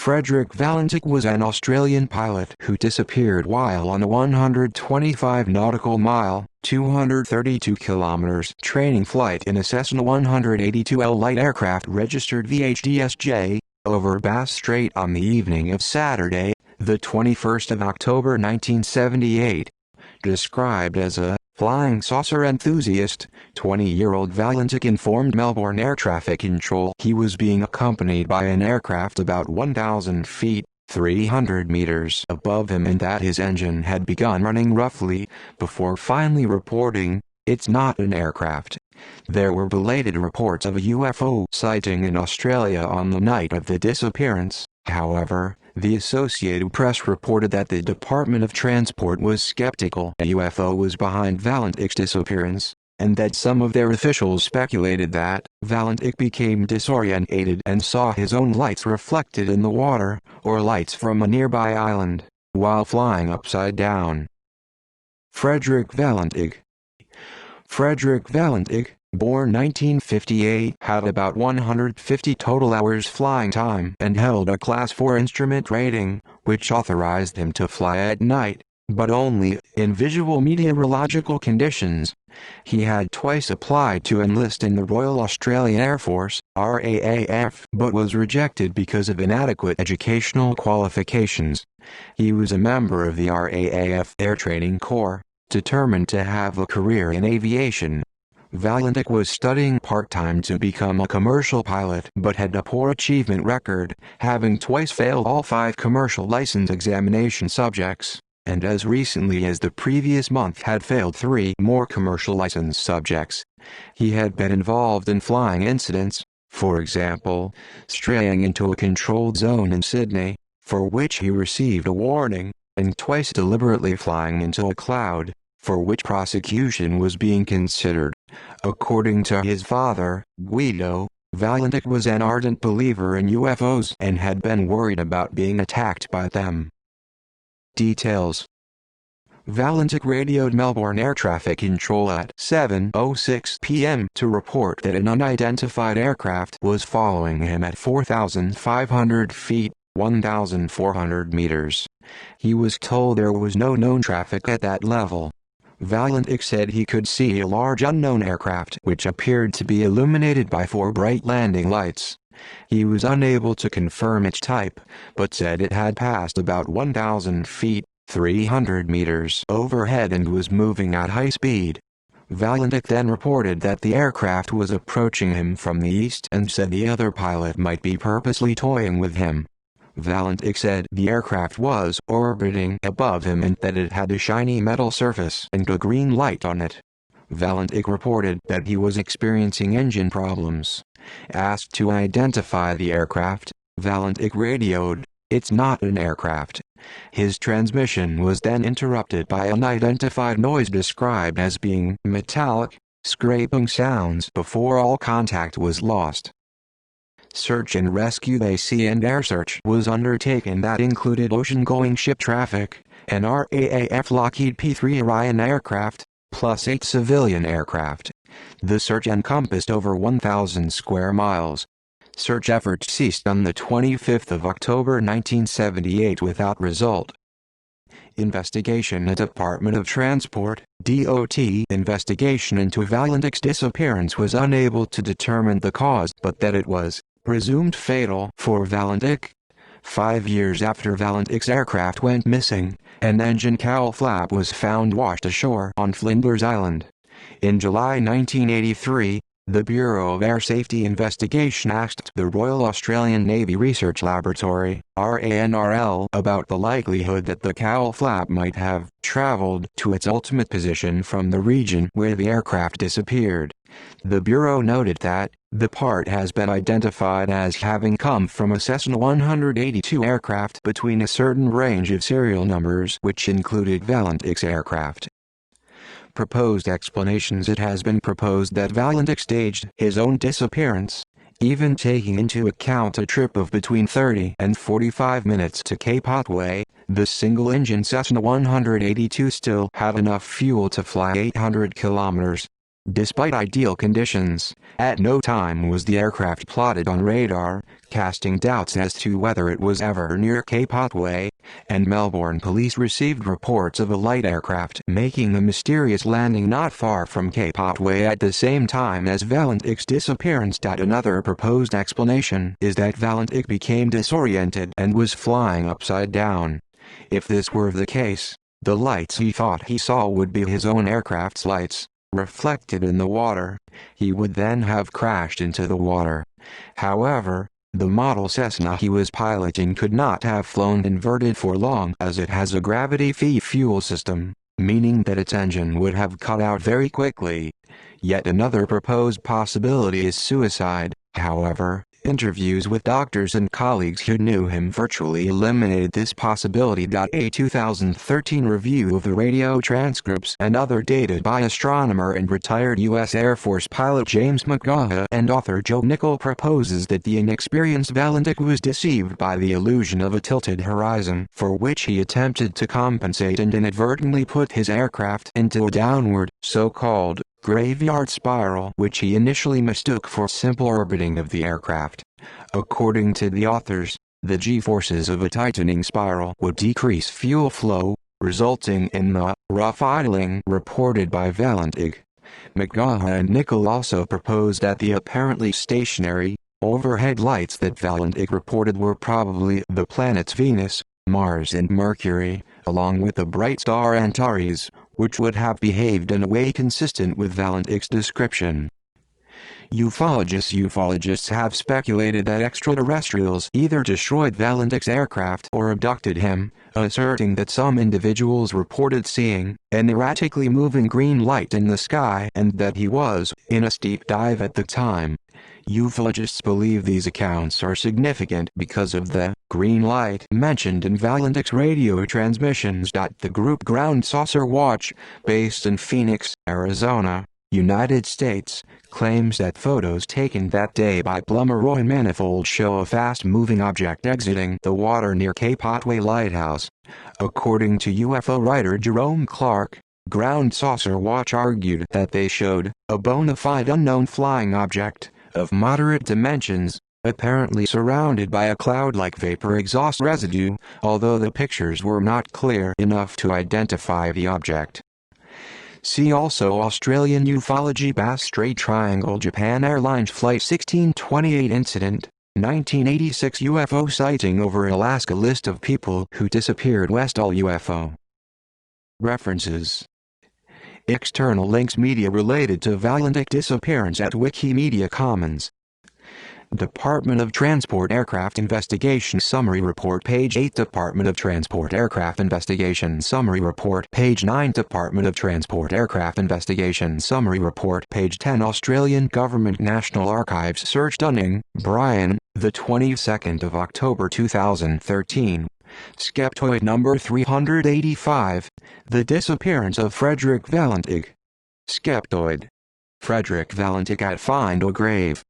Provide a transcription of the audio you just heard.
Frederick Valentich was an Australian pilot who disappeared while on a 125 nautical mile (232 kilometers) training flight in a Cessna 182L light aircraft registered VHDSJ, over Bass Strait on the evening of Saturday, the 21st of October 1978. Described as a flying saucer enthusiast, 20-year-old Valentich informed Melbourne Air Traffic Control he was being accompanied by an aircraft about 1,000 feet, 300 meters above him, and that his engine had begun running roughly, before finally reporting, "It's not an aircraft." There were belated reports of a UFO sighting in Australia on the night of the disappearance. However, the Associated Press reported that the Department of Transport was skeptical a UFO was behind Valentich's disappearance, and that some of their officials speculated that Valentich became disorientated and saw his own lights reflected in the water, or lights from a nearby island, while flying upside down. Frederick Valentich born 1958, had about 150 total hours flying time and held a Class 4 instrument rating, which authorized him to fly at night, but only in visual meteorological conditions. He had twice applied to enlist in the Royal Australian Air Force, RAAF, but was rejected because of inadequate educational qualifications. He was a member of the RAAF Air Training Corps, determined to have a career in aviation. Valentich was studying part-time to become a commercial pilot but had a poor achievement record, having twice failed all 5 commercial license examination subjects, and as recently as the previous month had failed 3 more commercial license subjects. He had been involved in flying incidents, for example, straying into a controlled zone in Sydney, for which he received a warning, and twice deliberately flying into a cloud, for which prosecution was being considered. According to his father, Guido, Valentich was an ardent believer in UFOs and had been worried about being attacked by them. Details: Valentich radioed Melbourne Air Traffic Control at 7:06 p.m. to report that an unidentified aircraft was following him at 4,500 feet, 1,400 meters. He was told there was no known traffic at that level. Valentich said he could see a large unknown aircraft which appeared to be illuminated by 4 bright landing lights. He was unable to confirm its type, but said it had passed about 1,000 feet, 300 meters overhead and was moving at high speed. Valentich then reported that the aircraft was approaching him from the east and said the other pilot might be purposely toying with him. Valentich said the aircraft was orbiting above him and that it had a shiny metal surface and a green light on it. Valentich reported that he was experiencing engine problems. Asked to identify the aircraft, Valentich radioed, "It's not an aircraft." His transmission was then interrupted by unidentified noise described as being metallic, scraping sounds before all contact was lost. Search and rescue AC and air search was undertaken that included ocean-going ship traffic, an RAAF Lockheed P-3 Orion aircraft, plus 8 civilian aircraft. The search encompassed over 1,000 square miles. Search efforts ceased on the 25th of October 1978 without result. Investigation. A Department of Transport (DOT) investigation into Valentich's disappearance was unable to determine the cause, but that it was presumed fatal for Valentich. 5 years after Valentich's aircraft went missing, an engine cowl flap was found washed ashore on Flinders Island. In July 1983, the Bureau of Air Safety Investigation asked the Royal Australian Navy Research Laboratory (RANRL) about the likelihood that the cowl flap might have traveled to its ultimate position from the region where the aircraft disappeared. The Bureau noted that the part has been identified as having come from a Cessna 182 aircraft between a certain range of serial numbers which included Valentich's aircraft. Proposed explanations. It has been proposed that Valentich staged his own disappearance, even taking into account a trip of between 30 and 45 minutes to Cape Otway. The single-engine Cessna 182 still had enough fuel to fly 800 kilometers. Despite ideal conditions, at no time was the aircraft plotted on radar, casting doubts as to whether it was ever near Cape Otway, and Melbourne police received reports of a light aircraft making a mysterious landing not far from Cape Otway at the same time as Valentich's disappearance. Another proposed explanation is that Valentich became disoriented and was flying upside down. If this were the case, the lights he thought he saw would be his own aircraft's lights, reflected in the water. He would then have crashed into the water. However, the model Cessna he was piloting could not have flown inverted for long, as it has a gravity-free fuel system, meaning that its engine would have cut out very quickly. Yet another proposed possibility is suicide. However, interviews with doctors and colleagues who knew him virtually eliminated this possibility. A 2013 review of the radio transcripts and other data by astronomer and retired U.S. Air Force pilot James McGaha and author Joe Nickell proposes that the inexperienced Valentich was deceived by the illusion of a tilted horizon, for which he attempted to compensate and inadvertently put his aircraft into a downward, so-called, graveyard spiral, which he initially mistook for simple orbiting of the aircraft. According to the authors, the g-forces of a tightening spiral would decrease fuel flow, resulting in the rough idling reported by Valentich. McGaha and Nickell also proposed that the apparently stationary, overhead lights that Valentich reported were probably the planets Venus, Mars and Mercury, along with the bright star Antares, which would have behaved in a way consistent with Valentich's description. Ufologists have speculated that extraterrestrials either destroyed Valentich's aircraft or abducted him, asserting that some individuals reported seeing an erratically moving green light in the sky and that he was in a steep dive at the time. Ufologists believe these accounts are significant because of the green light mentioned in Valentich's radio transmissions. The group Ground Saucer Watch, based in Phoenix, Arizona, United States, claims that photos taken that day by Blummeroy manifold show a fast-moving object exiting the water near Cape Otway Lighthouse. According to UFO writer Jerome Clark, Ground Saucer Watch argued that they showed a bona fide unknown flying object of moderate dimensions, apparently surrounded by a cloud-like vapor exhaust residue, although the pictures were not clear enough to identify the object. See also Australian ufology. Bass Strait Triangle Japan Airlines Flight 1628 incident, 1986 UFO sighting over Alaska. List of people who disappeared. Westall UFO. References. External links. Media related to Valentich disappearance at Wikimedia Commons. Department of Transport Aircraft Investigation Summary Report page 8. Department of Transport Aircraft Investigation Summary Report page 9. Department of Transport Aircraft Investigation Summary Report page 10. Australian Government National Archives Search. Dunning, Brian, the 22nd of October 2013. Skeptoid number 385, The Disappearance of Frederick Valentich. Skeptoid. Frederick Valentich at Find a Grave.